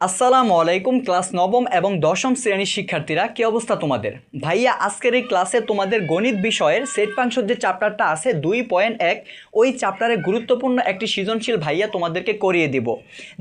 আসসালামু আলাইকুম। ক্লাস নবম এবং দশম শ্রেণীর শিক্ষার্থীরা, কী অবস্থা তোমাদের? ভাইয়া আজকের এই ক্লাসে তোমাদের গণিত বিষয়ের সেট ফাংশন যে চ্যাপ্টারটা আছে 2.1, ওই চ্যাপ্টারে গুরুত্বপূর্ণ একটি সৃজনশীল ভাইয়া তোমাদেরকে করিয়ে দিব।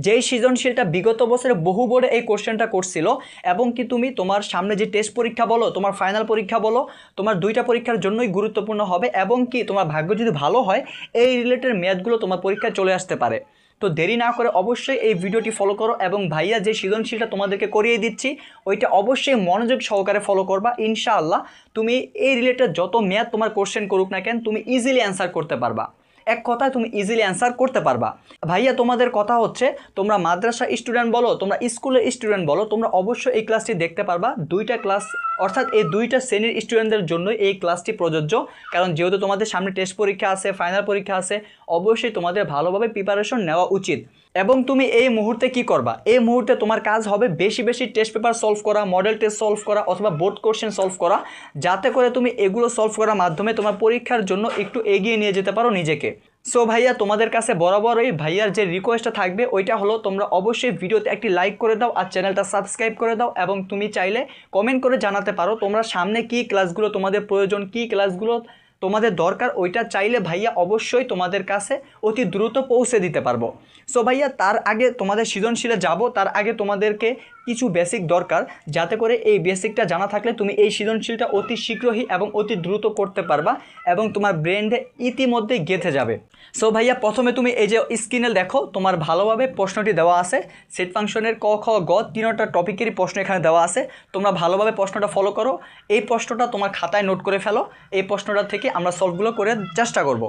যেই সৃজনশীলটা বিগত বছরে বহু বোর্ডে এই কোশ্চেনটা করছিল, এবং কি তুমি তোমার সামনে যে টেস্ট পরীক্ষা বলো, তোমার ফাইনাল পরীক্ষা বলো, তোমার দুইটা পরীক্ষার জন্যই গুরুত্বপূর্ণ হবে, এবং কি তোমার ভাগ্য যদি ভালো হয় এই রিলেটেড ম্যাথগুলো তোমার পরীক্ষায় চলে আসতে পারে। তো দেরি না করে অবশ্যই এই ভিডিওটি ফলো করো, এবং ভাইয়া যে সৃজনশীলটা তোমাদেরকে করিয়ে দিচ্ছি ওইটা অবশ্যই মনোযোগ সহকারে ফলো করবা। ইনশাআল্লাহ তুমি এই রিলেটেড যত ম্যাথ তোমার কোশ্চেন করুক না কেন, তুমি ইজিলি অ্যান্সার করতে পারবা। এক কথায় তুমি ইজিলি অ্যান্সার করতে পারবা। ভাইয়া তোমাদের কথা হচ্ছে, তোমরা মাদ্রাসা স্টুডেন্ট বলো, তোমরা স্কুলের স্টুডেন্ট বলো, তোমরা অবশ্যই এই ক্লাসটি দেখতে পারবা। দুইটা ক্লাস অর্থাৎ এই দুইটা শ্রেণীর স্টুডেন্টদের জন্যই এই ক্লাসটি প্রযোজ্য। কারণ যেহেতু তোমাদের সামনে টেস্ট পরীক্ষা আছে, ফাইনাল পরীক্ষা আছে, অবশ্যই তোমাদের ভালোভাবে প্রিপারেশন নেওয়া উচিত। এবং তুমি এই মুহূর্তে কি করবা? এই মুহূর্তে তোমার কাজ হবে বেশি বেশি টেস্ট পেপার সলভ করা, মডেল টেস্ট সলভ করা, অথবা বোর্ড কোশ্চেন সলভ করা, যাতে করে তুমি এগুলো সলভ করার মাধ্যমে তোমার পরীক্ষার জন্য একটু এগিয়ে নিয়ে যেতে পারো নিজেকে। সো ভাইয়া তোমাদের কাছে বরাবরই ভাইয়ার যে রিকোয়েস্টটা থাকবে ওইটা হলো, তোমরা অবশ্যই ভিডিওতে একটি লাইক করে দাও আর চ্যানেলটা সাবস্ক্রাইব করে দাও, এবং তুমি চাইলে কমেন্ট করে জানাতে পারো তোমরা সামনে কী ক্লাসগুলো তোমাদের প্রয়োজন, কী ক্লাসগুলো তোমাদের দরকার, ওইটা চাইলে ভাইয়া অবশ্যই তোমাদের কাছে অতি দ্রুত পৌঁছে দিতে পারবো। সো ভাইয়া তার আগে তোমাদের সৃজনশীলে যাব, তার আগে তোমাদেরকে কিছু বেসিক দরকার, যাতে করে এই বেসিকটা জানা থাকলে তুমি এই সৃজনশীলটা অতি শীঘ্রই এবং অতি দ্রুত করতে পারবা, এবং তোমার ব্রেনে ইতিমধ্যেই গেঁথে যাবে। সো ভাইয়া প্রথমে তুমি এই যে স্ক্রিনে দেখো, তোমার ভালোভাবে প্রশ্নটি দেওয়া আছে। সেট ফাংশনের ক খ গ তিনটা টপিকেরই প্রশ্ন এখানে দেওয়া আছে। তোমরা ভালোভাবে প্রশ্নটা ফলো করো। এই প্রশ্নটা তোমার খাতায় নোট করে ফেলো। এই প্রশ্নটা থেকে আমরা সলভগুলো করে চেষ্টা করব।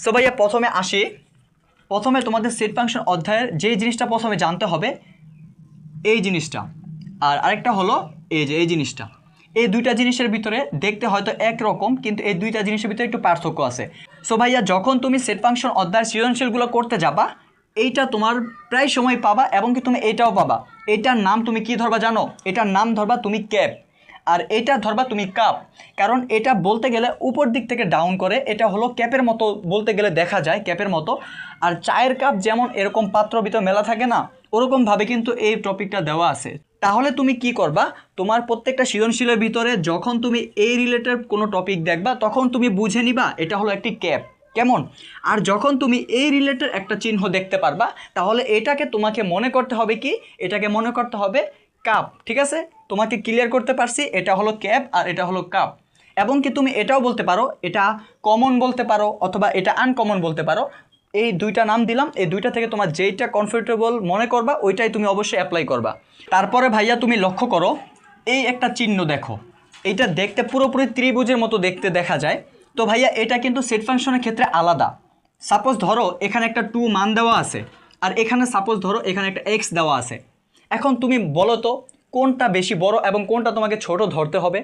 সো ভাইয়া প্রথমে আসি। প্রথমে তোমাদের সেট ফাংশন অধ্যায়ের যে জিনিসটা প্রথমে জানতে হবে, এই জিনিসটা, আর আরেকটা হলো এই জিনিসটা। এই দুইটা জিনিসের ভিতরে দেখতে হয়তো একরকম, কিন্তু এই দুইটা জিনিসের ভিতরে একটু পার্থক্য আছে। সো ভাইয়া যখন তুমি সেট ফাংশন অধ্যায়ের সৃজনশীলগুলো করতে যাবা, এইটা তোমার প্রায় সময় পাবা, এবং কি তুমি এইটাও পাবা। এটার নাম তুমি কি ধরবা জানো? এটার নাম ধরবা তুমি ক্যাপ, আর এটা ধরবা তুমি কাপ। কারণ এটা বলতে গেলে উপর দিক থেকে ডাউন করে, এটা হলো ক্যাপের মতো বলতে গেলে দেখা যায়, ক্যাপের মতো। আর চায়ের কাপ যেমন এরকম পাত্র ভিতর মেলা থাকে না, ওরকমভাবে কিন্তু এই টপিকটা দেওয়া আছে। তাহলে তুমি কি করবা? তোমার প্রত্যেকটা সৃজনশীলের ভিতরে যখন তুমি এই রিলেটেড কোনো টপিক দেখবা, তখন তুমি বুঝে নিবা এটা হলো একটি ক্যাপ, কেমন। আর যখন তুমি এই রিলেটেড একটা চিহ্ন দেখতে পারবা, তাহলে এটাকে তোমাকে মনে করতে হবে কি? এটাকে মনে করতে হবে কাপ। ঠিক আছে, তোমাকে ক্লিয়ার করতে পারছি, এটা হলো ক্যাপ আর এটা হলো কাপ। এবং কি তুমি এটাও বলতে পারো, এটা কমন বলতে পারো, অথবা এটা আনকমন বলতে পারো। এই দুইটা নাম দিলাম, এই দুইটা থেকে তোমার যেইটা কমফোর্টেবল মনে করবা ওইটাই তুমি অবশ্যই অ্যাপ্লাই করবা। তারপরে ভাইয়া তুমি লক্ষ্য করো, এই একটা চিহ্ন দেখো, এইটা দেখতে পুরোপুরি ত্রিভুজের মতো দেখতে দেখা যায়। তো ভাইয়া এটা কিন্তু সেট ফাংশনের ক্ষেত্রে আলাদা। সাপোজ ধরো এখানে একটা 2 মান দেওয়া আছে, আর এখানে সাপোজ ধরো এখানে একটা এক্স দেওয়া আছে। এখন তুমি বলো তো কোনটা বেশি বড় এবং কোনটা তোমাকে ছোট ধরতে হবে?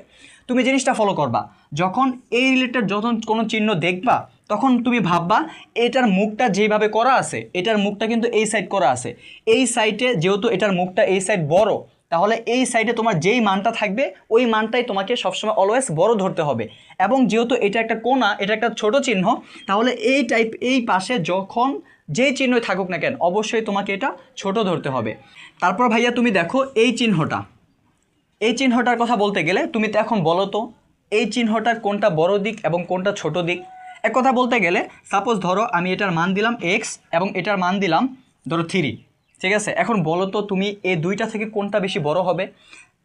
তুমি জিনিসটা ফলো করবা, যখন এই রিলেটেড যখন কোনো চিহ্ন দেখবা, তখন তুমি ভাববা এটার মুখটা যেভাবে করা আছে, এটার মুখটা কিন্তু এই সাইড করা আছে। এই সাইডে যেহেতু এটার মুখটা এই সাইড বড়, তাহলে এই সাইডে তোমার যেই মানটা থাকবে ওই মানটাই তোমাকে সবসময় অলওয়েজ বড় ধরতে হবে। এবং যেহেতু এটা একটা কোণা, এটা একটা ছোট চিহ্ন, তাহলে এই পাশে যখন যেই চিহ্নই থাকুক না কেন, অবশ্যই তোমাকে এটা ছোট ধরতে হবে। তারপর ভাইয়া তুমি দেখো এই চিহ্নটা, এই চিহ্নটার কথা বলতে গেলে তুমি তো এখন বলো তো এই চিহ্নটার কোনটা বড় দিক এবং কোনটা ছোট দিক? এক কথা বলতে গেলে সাপোজ ধরো আমি এটার মান দিলাম এক্স এবং এটার মান দিলাম ধরো 3, ঠিক আছে। এখন বলো তো তুমি এই দুইটা থেকে কোনটা বেশি বড় হবে?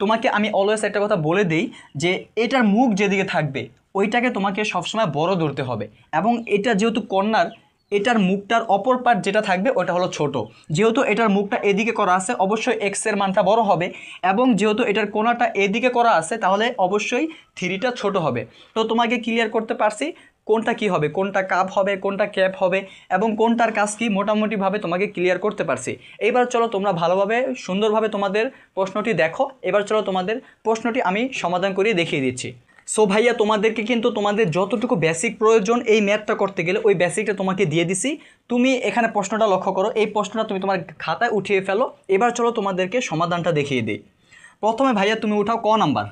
তোমাকে আমি অলওয়েজ একটা কথা বলে দিই, যে এটার মুখ যেদিকে থাকবে ওইটাকে তোমাকে সবসময় বড় ধরতে হবে, এবং এটা যেহেতু কর্নার, এটার মুখটার অপর পার্ট যেটা থাকবে ওটা হলো ছোট। যেহেতু এটার মুখটা এদিকে করা আছে, অবশ্যই এক্সের মানটা বড় হবে, এবং যেহেতু এটার কোণাটা এদিকে করা আছে, তাহলে অবশ্যই 3টা ছোট হবে। তো তোমাকে ক্লিয়ার করতে পারছি কোনটা কি হবে, কোনটা কাপ হবে, কোনটা ক্যাপ হবে, এবং কোনটার কাজ কি মোটামুটিভাবে তোমাকে ক্লিয়ার করতে পারছি। এবার চলো তোমরা ভালোভাবে সুন্দরভাবে তোমাদের প্রশ্নটি দেখো। এবার চলো তোমাদের প্রশ্নটি আমি সমাধান করে দেখিয়ে দিচ্ছি। সো ভাইয়া তোমাদেরকে কিন্তু তোমাদের যতটুকু বেসিক প্রয়োজন এই ম্যাথটা করতে গেলে ওই বেসিকটা তোমাকে দিয়ে দিছি। তুমি এখানে প্রশ্নটা লক্ষ্য করো, এই প্রশ্নটা তুমি তোমার খাতায় উঠিয়ে ফেলো। এবার চলো তোমাদেরকে সমাধানটা দেখিয়ে দিই। প্রথমে ভাইয়া তুমি উঠাও ক নাম্বার।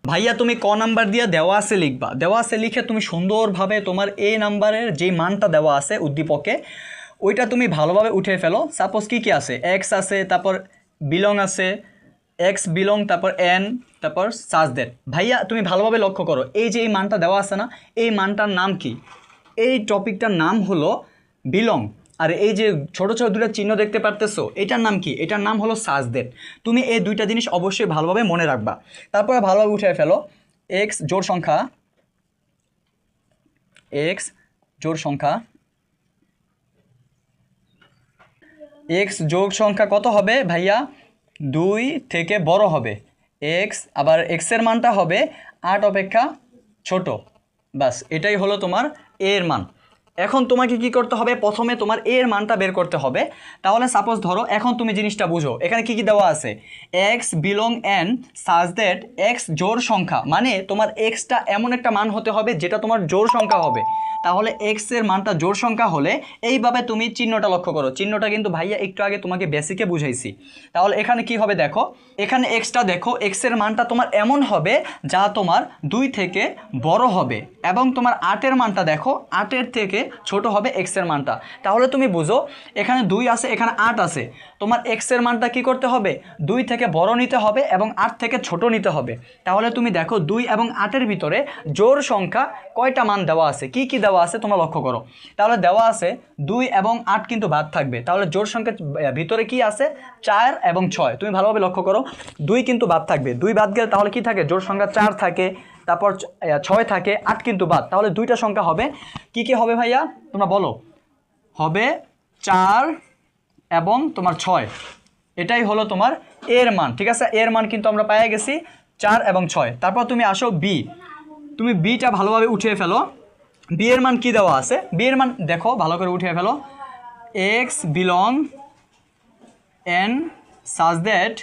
ভাইয়া তুমি ক নাম্বার দিয়ে দেওয়া আছে লিখবা। দেওয়া আছে লিখে তুমি সুন্দরভাবে তোমার এই নাম্বারের যেই মানটা দেওয়া আছে উদ্দীপকে, ওইটা তুমি ভালোভাবে উঠিয়ে ফেলো। সাপোজ কী কী আছে, এক্স আছে, তারপর বিলং আছে, এক্স বিলং, তারপর এন, তারপর সাজ দ্যাট। ভাইয়া তুমি ভালোভাবে লক্ষ্য করো, এই যে এই মানটা দেওয়া আছে না, এই মানটার নাম কি? এই টপিকটার নাম হলো বিলং। আর এই যে ছোট ছোট দুটো চিহ্ন দেখতে পারতেছো, এটার নাম কি? এটার নাম হলো সাজ দ্যাট। তুমি এই দুইটা জিনিস অবশ্যই ভালোভাবে মনে রাখবা। তারপরে ভালোভাবে উঠে ফেলো, এক্স জোড় সংখ্যা, এক্স জোড় সংখ্যা, এক্স যোগ সংখ্যা কত হবে ভাইয়া? 2 থেকে বড় হবে এক্স, আবার এক্সের মানটা হবে 8 অপেক্ষা ছোট। বাস এটাই হলো তোমার এর মান। এখন তোমাকে কি করতে হবে? প্রথমে তোমার এর মানটা বের করতে হবে। তাহলে সাপোজ ধরো, এখন তুমি জিনিসটা বুঝো, এখানে কি কি দেওয়া আছে? X belong N such that x জোড় সংখ্যা, মানে তোমার এক্সটা এমন একটা মান হতে হবে যেটা তোমার জোড় সংখ্যা হবে। তাহলে এক্স এর মানটা জোড় সংখ্যা হলে এইভাবে তুমি চিহ্নটা লক্ষ্য করো। চিহ্নটা কিন্তু ভাইয়া একটু আগে তোমাকে বেসিকে বুঝাইছি। তাহলে এখানে কি হবে দেখো, এখানে এক্সটা দেখো, এক্স এর মানটা তোমার এমন হবে যা তোমার 2 থেকে বড় হবে, এবং তোমার 8 এর মানটা দেখো 8 এর থেকে ছোট হবে এক্স এর মানটা। তাহলে তুমি বুঝো, এখানে 2 আছে, এখানে 8 আছে, তোমার এক্স এর মানটা কি করতে হবে? 2 থেকে বড় নিতে হবে এবং 8 থেকে ছোট নিতে হবে। তাহলে তুমি দেখো 2 এবং 8 এর ভিতরে জোড় সংখ্যা কয়টা মান দেওয়া আছে, কি কি দেওয়া আছে তোমরা লক্ষ্য করো। তাহলে দেওয়া আছে 2 এবং 8 কিন্তু বাদ থাকবে। তাহলে জোড় সংখ্যার ভিতরে কি আছে? 4 এবং 6। তুমি ভালোভাবে লক্ষ্য করো, 2 কিন্তু বাদ থাকবে, 2 বাদ গেলে তাহলে কি থাকে? জোড় সংখ্যা 4 থাকে, তারপর 6 থাকে, 8 কিন্তু বাদ। তাহলে 2টা সংখ্যা হবে, কি কি হবে ভাইয়া তোমরা বলো? হবে 4 এবং তোমার 6। এটাই হলো তোমার এর মান, ঠিক আছে? এর মান কিন্তু আমরা পেয়ে গেছি 4 এবং 6। তারপর তুমি আসো বি, তুমি বিটা ভালোভাবে উঠিয়ে ফেলো। বি এর মান কি দেওয়া আছে? বি এর মান দেখো, ভালো করে উঠিয়ে ফেলো, X belong N such that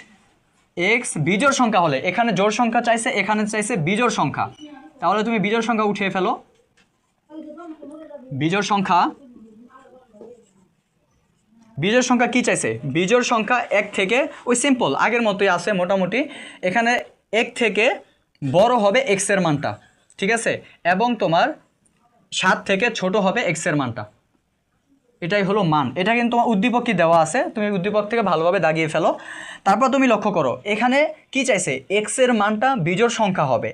X বিজোড় সংখ্যা হলে, এখানে জোড় সংখ্যা চাইছে, এখানে চাইছে বিজোড় সংখ্যা। তাহলে তুমি বিজোড় সংখ্যা উঠিয়ে ফেলো। বিজোড় সংখ্যা, বিজোড় সংখ্যা কি চাইছে? বিজোড় সংখ্যা 1 থেকে, ওই সিম্পল আগের মতোই আছে মোটামুটি। এখানে 1 থেকে বড় হবে এক্স এর মানটা, ঠিক আছে, এবং তোমার 7 থেকে ছোট হবে এক্স এর মানটা। এটাই হলো মান। এটা কিন্তু তোমার উদ্দীপক কি দেওয়া আছে, তুমি উদ্দীপক থেকে ভালোভাবে দাগিয়ে ফেলো। তারপর তুমি লক্ষ্য করো, এখানে কি চাইছে? এক্স এর মানটা বিজোড় সংখ্যা হবে,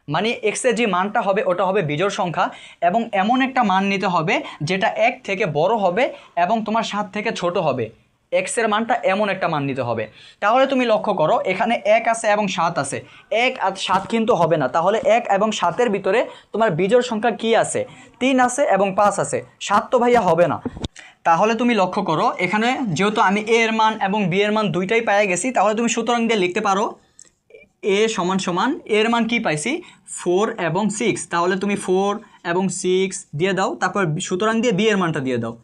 মানে এক্স এর যে মানটা হবে ওটা হবে বিজোড় সংখ্যা, এবং এমন একটা মান নিতে হবে যেটা 1 থেকে বড় হবে এবং তোমার 7 থেকে ছোট হবে। এক্স এর মানটা এমন একটা মান নিতে হবে। তাহলে তুমি লক্ষ্য করো, এখানে 1 আছে এবং 7 আছে, 1 আর 7 কিন্তু হবে না। তাহলে 1 এবং 7-এর ভিতরে তোমার বিজোড় সংখ্যা কি আছে? 3 আছে এবং 5 আছে, 7 তো ভাইয়া হবে না। তাহলে তুমি লক্ষ্য করো, এখানে যেহেতু আমি এ এর মান এবং বি এর মান দুইটাই পেয়ে গেছি, তাহলে তুমি সুতরাং দিয়ে লিখতে পারো এ সমান সমান এর মান কি পাইছি? 4 এবং 6। তাহলে তুমি 4 এবং 6 দিয়ে দাও, তারপর সুতরাং দিয়ে বি এর মানটা দিয়ে দাও।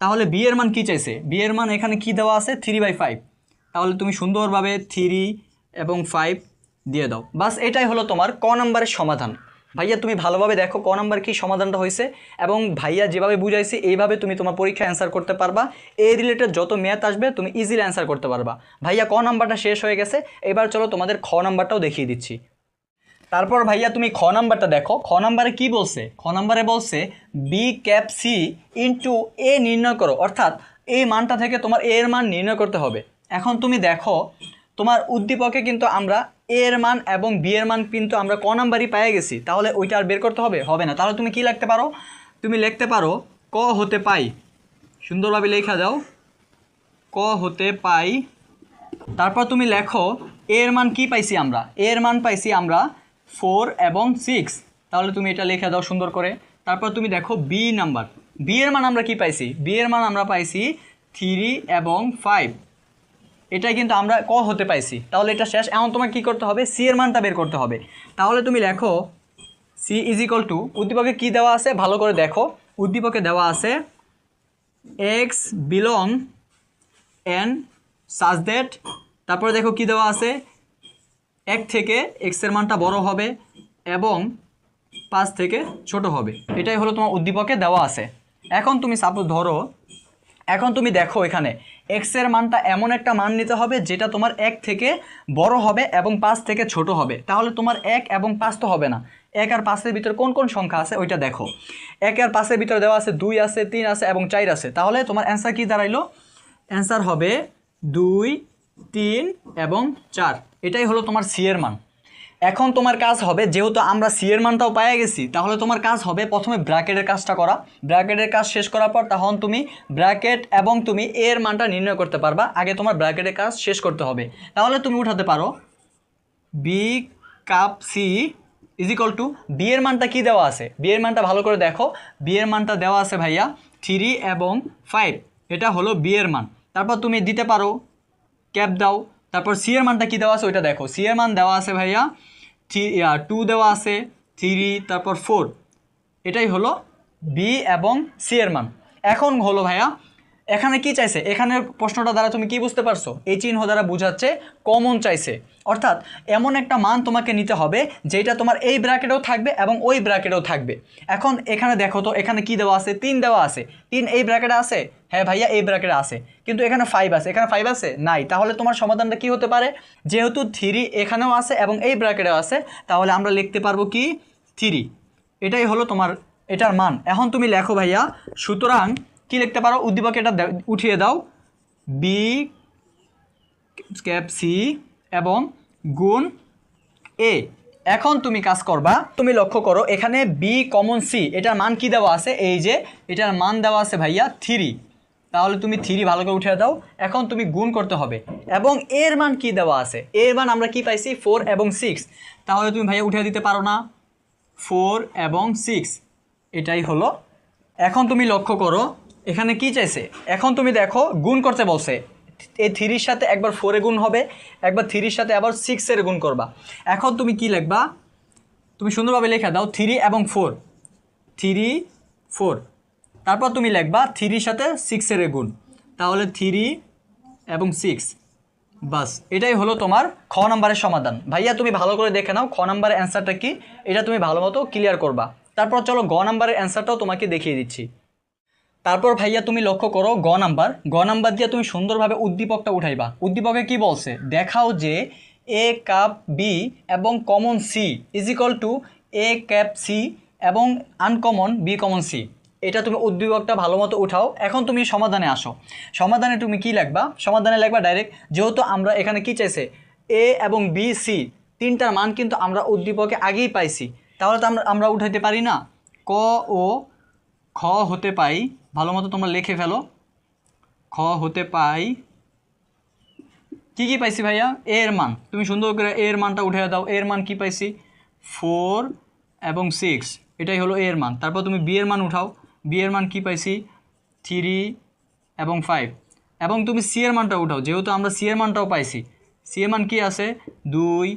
তাহলে বি এর মান কি চাইছে? বি এর মান এখানে কি দেওয়া আছে? 3/5। তাহলে তুমি সুন্দরভাবে 3 এবং 5 দিয়ে দাও। বাস এটাই হলো তোমার ক নাম্বারের সমাধান। ভাইয়া তুমি ভালোভাবে দেখো ক নাম্বার কি সমাধানটা হয়েছে, এবং ভাইয়া যেভাবে বুঝাইছি এইভাবে তুমি তোমার পরীক্ষা অ্যান্সার করতে পারবা। এই রিলেটেড যত ম্যাথ আসবে তুমি ইজিলি অ্যান্সার করতে পারবা। ভাইয়া ক নাম্বারটা শেষ হয়ে গেছে, এবার চলো তোমাদের খ নাম্বারটাও দেখিয়ে দিচ্ছি। তারপর ভাইয়া তুমি খ নাম্বারটা দেখো, খ নাম্বারে কি বলছে? খ নাম্বারে বলছে বি ক্যাপ সি ইন্টু এ নির্ণয় করো, অর্থাৎ এই মানটা থেকে তোমার এ এর মান নির্ণয় করতে হবে। এখন তুমি দেখো, তোমার উদ্দীপকে কিন্তু আমরা এ এর মান এবং বি এর মান কিন্তু আমরা ক নাম্বারই পেয়ে গেছি, তাহলে ওইটা আর বের করতে হবে হবে না। তাহলে তুমি কি লিখতে পারো? তুমি লিখতে পারো ক হতে পাই, সুন্দরভাবে লেখা দাও, ক হতে পাই। তারপর তুমি লেখো এ এর মান কি পাইছি আমরা? এ এর মান পাইছি আমরা 4 এবং 6। তাহলে তুমি এটা লিখে দাও সুন্দর করে। তারপর তুমি দেখো বি নাম্বার, বি এর মান আমরা কি পাইছি? বি এর মান আমরা পাইছি 3 এবং 5। এটাই কিন্তু আমরা ক হতে পাইছি। তাহলে এটা শেষ। এখন তোমাকে কী করতে হবে? সি এর মানটা বের করতে হবে। তাহলে তুমি লেখো সি ইজ ইকুয়াল টু, উদ্দীপকে কী দেওয়া আছে ভালো করে দেখো, উদ্দীপকে দেওয়া আছে x belong N such that, তারপরে দেখো কি দেওয়া আছে, 1 থেকে এক্সের মানটা বড় হবে এবং 5 থেকে ছোট হবে। এটাই হলো তোমার উদ্দীপকে দেওয়া আছে। এখন তুমি সাপোজ ধরো, এখন তুমি দেখো এখানে এক্সের মানটা এমন একটা মান নিতে হবে যেটা তোমার 1 থেকে বড় হবে এবং 5 থেকে ছোট হবে। তাহলে তোমার 1 এবং 5 তো হবে না, 1 আর 5-এর ভিতরে কোন কোন সংখ্যা আছে ওইটা দেখো। 1 আর 5-এর ভিতরে দেওয়া আছে 2 আছে, 3 আছে এবং 4 আছে। তাহলে তোমার অ্যান্সার কি দাঁড়াইলো? অ্যান্সার হবে 2, 3 এবং 4, এটাই হলো তোমার সি এর মান। এখন তোমার কাজ হবে, যেহেতু আমরা সি এর মানটাও পেয়ে গেছি, তাহলে তোমার কাজ হবে প্রথমে ব্র্যাকেটের কাজটা করা। ব্র্যাকেটের কাজ শেষ করার পর তখন তুমি ব্র্যাকেট এবং তুমি এ এর মানটা নির্ণয় করতে পারবা। আগে তোমার ব্র্যাকেটের কাজ শেষ করতে হবে। তাহলে তুমি উঠাতে পারো B cup C is equal to, B এর মানটা কী দেওয়া আছে, বি এর মানটা ভালো করে দেখো। বি এর মানটা দেওয়া আছে ভাইয়া 3 এবং 5, এটা হলো বি এর মান। তারপর তুমি দিতে পারো ক্যাপ দাও। তারপর সি এর মানটা কী দেওয়া আছে ওইটা দেখো। সি এর মান দেওয়া আছে ভাইয়া 2 দেওয়া আছে, 3, তারপর 4, এটাই হলো বি এবং সি এর মান। এখন হলো ভাইয়া এখানে কি চাইছে, এখানের প্রশ্নটা দ্বারা তুমি কি বুঝতে পারছো, এই চিহ্ন দ্বারা বোঝাচ্ছে কমন চাইছে। অর্থাৎ এমন একটা মান তোমাকে নিতে হবে যেটা তোমার এই ব্র্যাকেটেও থাকবে এবং ওই ব্র্যাকেটেও থাকবে। এখন এখানে দেখো তো, এখানে কি দেওয়া আছে, 3 দেওয়া আছে। 3 এই ব্র্যাকেটে আছে, হ্যাঁ ভাইয়া এই ব্র্যাকেটে আছে, কিন্তু এখানে 5 আছে, এখানে 5 আছে নাই। তাহলে তোমার সমাধানটা কি হতে পারে, যেহেতু 3 এখানেও আছে এবং এই ব্র্যাকেটেও আছে, তাহলে আমরা লিখতে পারবো কি 3, এটাই হলো তোমার এটার মান। এখন তুমি লেখো ভাইয়া, সুতরাং কি লিখতে পারো, উদ্দীপকে এটা উঠিয়ে দাও, বি ক্যাপ সি এবং গুণ এ। এখন তুমি কাজ করবা, তুমি লক্ষ্য করো এখানে বি কমন সি, এটার মান কি দেওয়া আছে, এই যে এটার মান দেওয়া আছে ভাইয়া 3, তাহলে তুমি 3 ভালো করে উঠিয়ে দাও। এখন তুমি গুণ করতে হবে এবং এর মান কি দেওয়া আছে, এর মান আমরা কি পাইছি 4 এবং 6, তাহলে তুমি ভাইয়া উঠিয়ে দিতে পারো না, 4 এবং 6, এটাই হলো। এখন তুমি লক্ষ্য করো এখানে কি চাইছে, এখন তুমি দেখো গুণ করতে বলছে, এই 3-র সাথে একবার 4 এ গুণ হবে, একবার 3-র সাথে আবার 6 এর গুণ করবা। এখন তুমি কি লিখবা, তুমি সুন্দরভাবে লেখা দাও 3 এবং 4, 3 4, তারপর তুমি লিখবা 3-র সাথে 6 এর গুণ, তাহলে 3 এবং 6, বাস এটাই হলো তোমার খ নাম্বারের সমাধান। ভাইয়া তুমি ভালো করে দেখে নাও খ নাম্বারের অ্যান্সারটা কি, এটা তুমি ভালো মতো ক্লিয়ার করবা। তারপর চলো গ নাম্বারের অ্যান্সারটাও তোমাকে দেখিয়ে দিচ্ছি। তারপর ভাইয়া তুমি লক্ষ্য করো গ নাম্বার দিয়ে তুমি সুন্দরভাবে উদ্দীপকটা উঠাইবা। উদ্দীপকে কি বলছে, দেখাও যে এ কাপ বি এবং common C is equal to A cap C এবং আনকমন বি কমন সি। এটা তুমি উদ্দীপকটা ভালো মতো উঠাও। এখন তুমি সমাধানে আসো। সমাধানে তুমি কি লিখবা, সমাধানে লিখবা ডাইরেক্ট, যেহেতু আমরা এখানে কি চাইছে এ এবং বি সি তিনটার মান কিন্তু আমরা উদ্দীপকে আগেই পাইছি, তাহলে তো আমরা উঠাইতে পারি না, ক ও খ হতে পাই, ভালো মতো তোমরা লিখে ফেলো, খ হতে পাই কি পাইছি ভাইয়া, এর মান, তুমি সুন্দর করে এর মানটা উঠে দাও। এর মান কি পাইছি 4 এবং 6, এটাই হলো এর মান। তারপর তুমি বি এর মান উঠাও, বি এর মান কি পাইছি 3 এবং 5, এবং তুমি সি এর মানটা উঠাও, যেহেতু আমরা সি এর মানটাও পাইছি। সি এর মান কি আছে 2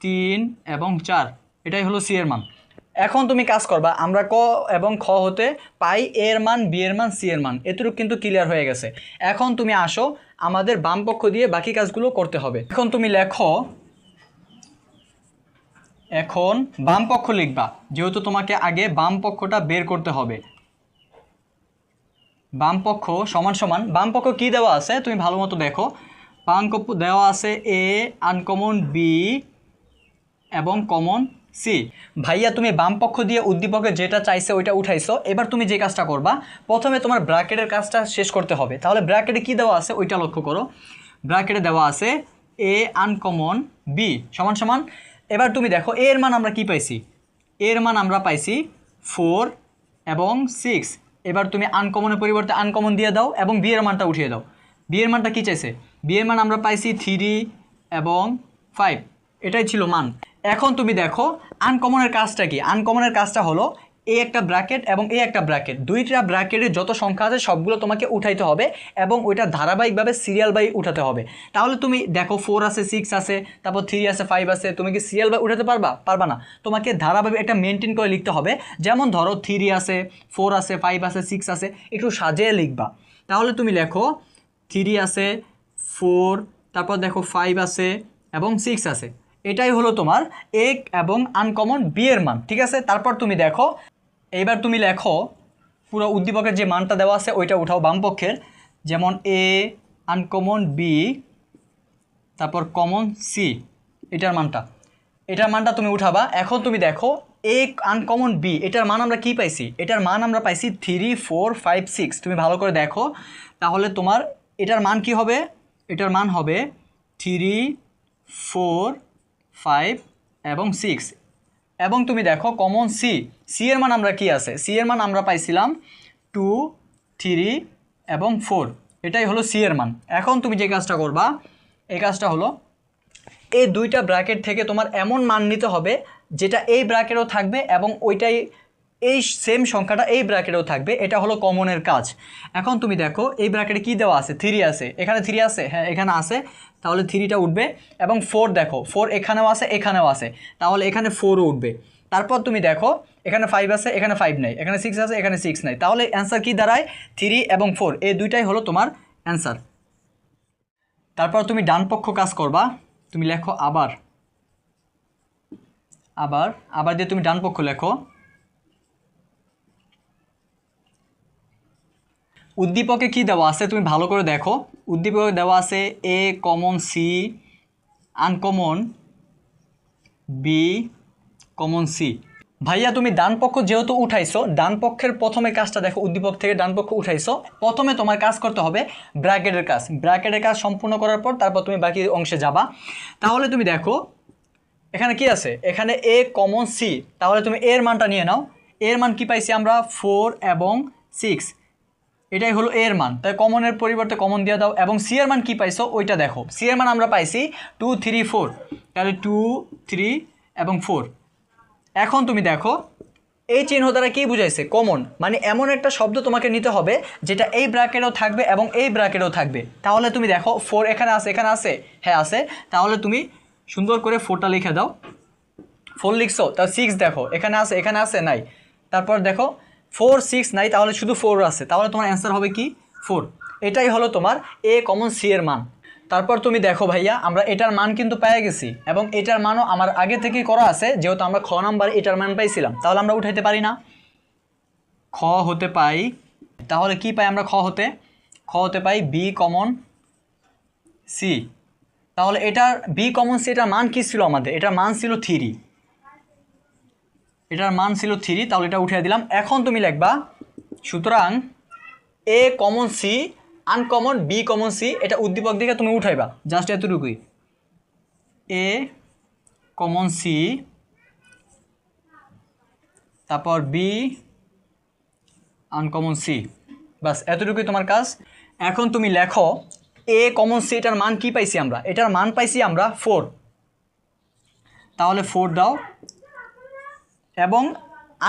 3 এবং 4, এটাই হলো সি এর মান। এখন তুমি কাজ করবা, আমরা ক এবং খ হতে পাই এর মান, বি এর মান, সি এর মান, এতটুকু কিন্তু ক্লিয়ার হয়ে গেছে। এখন তুমি আসো, আমাদের বাম পক্ষ দিয়ে বাকি কাজগুলো করতে হবে। এখন তুমি লেখো, এখন বাম পক্ষ লিখবা, যেহেতু তোমাকে আগে বাম পক্ষটা বের করতে হবে। বাম পক্ষ সমান সমান, বাম পক্ষ কী দেওয়া আছে তুমি ভালো মতো দেখো। বাম পক্ষ দেওয়া আছে এ আনকমন বি এবং কমন সি। ভাইয়া তুমি বাম পক্ষ দিয়ে উদ্দীপকে যেটা চাইছে ওইটা উঠাইছো। এবার তুমি যে কাজটা করবা, প্রথমে তোমার ব্র্যাকেটের কাজটা শেষ করতে হবে। তাহলে ব্র্যাকেটে কি দেওয়া আছে ওইটা লক্ষ্য করো। ব্র্যাকেটে দেওয়া আছে এ আনকমন বি সমান সমান, এবার তুমি দেখো এর মান আমরা কি পাইছি, এর মান আমরা পাইছি 4 এবং 6। এবার তুমি আনকমনের পরিবর্তে আনকমন দিয়ে দাও এবং বি এর মানটা উঠিয়ে দাও। বি এর মানটা কি চাইছে, বি এর মান আমরা পাইছি 3 এবং 5, এটাই ছিল মান। এখন তুমি দেখো আনকমনের কাজটা কি, আনকমনের কাজটা হলো এ একটা ব্র্যাকেট এবং এ একটা ব্র্যাকেট, দুইটা ব্র্যাকেটের যত সংখ্যা আছে সবগুলো তোমাকে উঠাইতে হবে এবং ওইটা ধারাবাহিকভাবে সিরিয়াল বাই উঠাতে হবে। তাহলে তুমি দেখো 4 আছে, 6 আছে, তারপর 3 আছে, 5 আছে, তুমি কি সিরিয়াল বাই উঠাতে পারবা না। তোমাকে ধারাবাহিক একটা মেনটেন করে লিখতে হবে। যেমন ধরো 3 আছে, 4 আছে, 5 আছে, 6 আছে, একটু সাজিয়ে লিখবা। তাহলে তুমি লেখো 3 আছে, 4, তারপর দেখো 5 আছে এবং 6 আছে, এটাই হলো তোমার এক এবং আনকমন বি এর মান, ঠিক আছে। তারপর তুমি দেখো, এইবার তুমি লেখো পুরো উদ্দীপকের যে মানটা দেওয়া আছে ওইটা উঠাও বাম পক্ষের, যেমন এ আনকমন বি তারপর কমন সি, এটার মানটা তুমি উঠাবা। এখন তুমি দেখো এ আনকমন বি, এটার মান আমরা কি পাইছি, এটার মান আমরা পাইছি 3 4 5 6। তুমি ভালো করে দেখো, তাহলে তোমার এটার মান কি হবে, এটার মান হবে 3 4 5 এবং 6 এবং তুমি দেখো কমন সি, সি এর মান আমরা কি আছে, সি এর মান আমরা পাইছিলাম 2 3 এবং 4, এটাই হলো সি এর মান। এখন তুমি যে কাজটা করবা, এই কাজটা হলো এই দুইটা ব্র্যাকেট থেকে তোমার এমন মান নিতে হবে যেটা এই ব্র্যাকেটও থাকবে এবং ওইটাই এই সেম সংখ্যাটা এই ব্র্যাকেটেও থাকবে, এটা হলো কমনের কাজ। এখন তুমি দেখো এই ব্র্যাকেটে কি দেওয়া আছে, 3 আছে, এখানে 3 আছে, হ্যাঁ এখানে আছে, তাহলে 3টা উঠবে এবং 4 দেখো 4 এখানেও আছে এখানেও আছে, তাহলে এখানে 4ও উঠবে। তারপর তুমি দেখো এখানে 5 আছে, এখানে 5 নাই, এখানে 6 আছে, এখানে 6 নাই, তাহলে অ্যান্সার কি দাঁড়ায়, 3 এবং 4, এই দুইটাই হলো তোমার অ্যান্সার। তারপর তুমি ডান পক্ষ কাজ করবা, তুমি লেখো আবার আবার আবার দিয়ে তুমি ডান পক্ষ লেখো। উদ্দীপকে কি দেওয়া আছে তুমি ভালো করে দেখো, উদ্দীপকে দেওয়া আছে A common C uncommon B common C. ভাইয়া তুমি ডান পক্ষ যেহেতু উঠাইছো, ডান পক্ষের প্রথমে কাজটা দেখো, উদ্দীপক থেকে ডান পক্ষ উঠাইছো, প্রথমে তোমার কাজ করতে হবে ব্র্যাকেটের কাজ, ব্র্যাকেটের কাজ সম্পূর্ণ করার পর তারপর তুমি বাকি অংশে যাবা। তাহলে তুমি দেখো এখানে কি আছে, এখানে এ কমন সি, তাহলে তুমি এর মানটা নিয়ে নাও। এর মান কি পাইছি আমরা 4 এবং 6, এটাই হলো এর মান, তাই কমনের পরিবর্তে কমন দিয়ে দাও। এবং সি এর মান কি পাইছো ওইটা দেখো, সি এর মান আমরা পাইছি 2 3 4, তাহলে 2 3 এবং 4। এখন তুমি দেখো এই চিহ্ন দ্বারা কি বুঝাইছে, কমন, মানে এমন একটা শব্দ তোমাকে নিতে হবে যেটা এই ব্র্যাকেটেও থাকবে এবং এই ব্র্যাকেটেও থাকবে। তাহলে তুমি দেখো 4 এখানে আছে, এখানে আছে, হ্যাঁ আছে, তাহলে তুমি সুন্দর করে 4টা লিখে দাও। 4 লিখছো, তাও 6 দেখো এখানে আছে, এখানে আছে, নাই, তারপর দেখো 4 6 নাই, তাহলে শুধু 4 আছে, তাহলে তোমার অ্যান্সার হবে কি 4। এটাই হলো তোমার এ কমন সি এর মান। তারপর তুমি দেখো ভাইয়া আমরা এটার মান কিন্তু পেয়ে গেছি এবং এটার মানও আমার আগে থেকেই করা আছে, যেহেতু আমরা খ নাম্বার এটার মান পাইছিলাম, তাহলে আমরা উঠাইতে পারি না, খ হতে পাই, তাহলে কি পাই আমরা, খ হতে পাই বি কমন সি। তাহলে এটার বি কমন সি, এটার মান কি ছিল আমাদের, এটার মান ছিল 3, এটার মান ছিল 3, তাহলে এটা উঠিয়ে দিলাম। এখন তুমি লিখবা সুতরাং A common C uncommon B common C, এটা উদ্দীপক দিকে তুমি উঠাইবা, জাস্ট এতটুকুই, এ কমন সি তারপর বি আনকমন সি, বাস এতটুকুই তোমার কাজ। এখন তুমি লেখো এ কমন সি, এটার মান কি পাইছি আমরা, এটার মান পাইছি আমরা 4, তাহলে 4 দাও এবং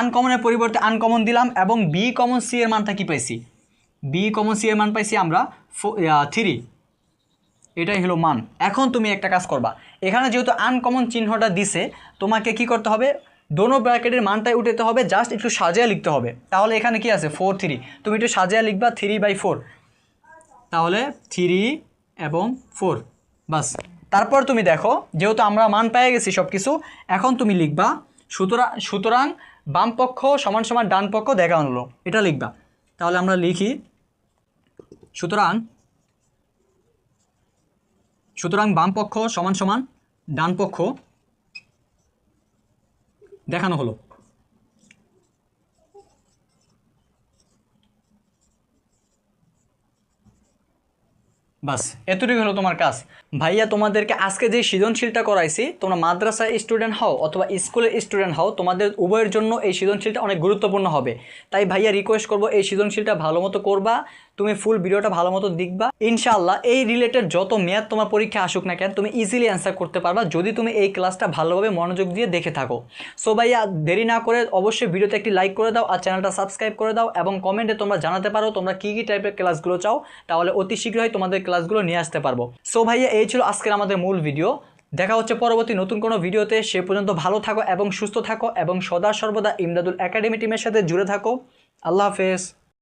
আনকমনের পরিবর্তে আনকমন দিলাম এবং বি কমন সি এর মানটা কি পাইছি, বি কমন সি এর মান পাইছি আমরা 3, এটাই হলো মান। এখন তুমি একটা কাজ করবা, এখানে যেহেতু আনকমন চিহ্নটা দিছে তোমাকে কি করতে হবে, দোনো ব্র্যাকেটের মানটাই উঠাতে হবে, জাস্ট একটু সাজিয়ে লিখতে হবে। তাহলে এখানে কি আছে 4 3, তুমি একটু সাজিয়ে লিখবা 3/4, তাহলে 3 এবং 4, বাস। তারপর তুমি দেখো যেহেতু আমরা মান পেয়ে গেছি সব কিছু, এখন তুমি লিখবা সুতরাং বাম পক্ষ সমান সমান ডান পক্ষ দেখানো হলো, এটা লিখবা। তাহলে আমরা লিখি সুতরাং বাম পক্ষ সমান সমান ডান পক্ষ দেখানো হলো। বাস এতটুকু হলো তোমার কাজ। ভাইয়া তোমাদেরকে আজকে যে সৃজনশীলটা করাইছি, তোমরা মাদ্রাসার স্টুডেন্ট হও অথবা স্কুলের স্টুডেন্ট হও, তোমাদের উভয়ের জন্য এই সৃজনশীলটা অনেক গুরুত্বপূর্ণ হবে। তাই ভাইয়া রিকোয়েস্ট করবো এই সৃজনশীলটা ভালো মতো করবা, তুমি ফুল ভিডিওটা ভালো মতো দেখবা। ইনশাআল্লাহ এই রিলেটেড যত মেয়াদ তোমার পরীক্ষা আসুক না কেন, তুমি ইজিলি অ্যান্সার করতে পারবা যদি তুমি এই ক্লাসটা ভালোভাবে মনোযোগ দিয়ে দেখে থাকো। সো ভাইয়া দেরি না করে অবশ্যই ভিডিওতে একটি লাইক করে দাও আর চ্যানেলটা সাবস্ক্রাইব করে দাও এবং কমেন্টে তোমরা জানাতে পারো তোমরা কী কী টাইপের ক্লাসগুলো চাও, তাহলে অতি শীঘ্রই তোমাদের ক্লাসগুলো নিয়ে আসতে পারবো। সো ভাইয়া এই ছিল আজকের আমাদের মূল ভিডিও। দেখা হচ্ছে পরবর্তী নতুন কোনো ভিডিওতে, সে পর্যন্ত ভালো থাকো এবং সুস্থ থাকো এবং সদা সর্বদা ইমদাদুল একাডেমি টিমের সাথে জুড়ে থাকো। আল্লাহ হাফেজ।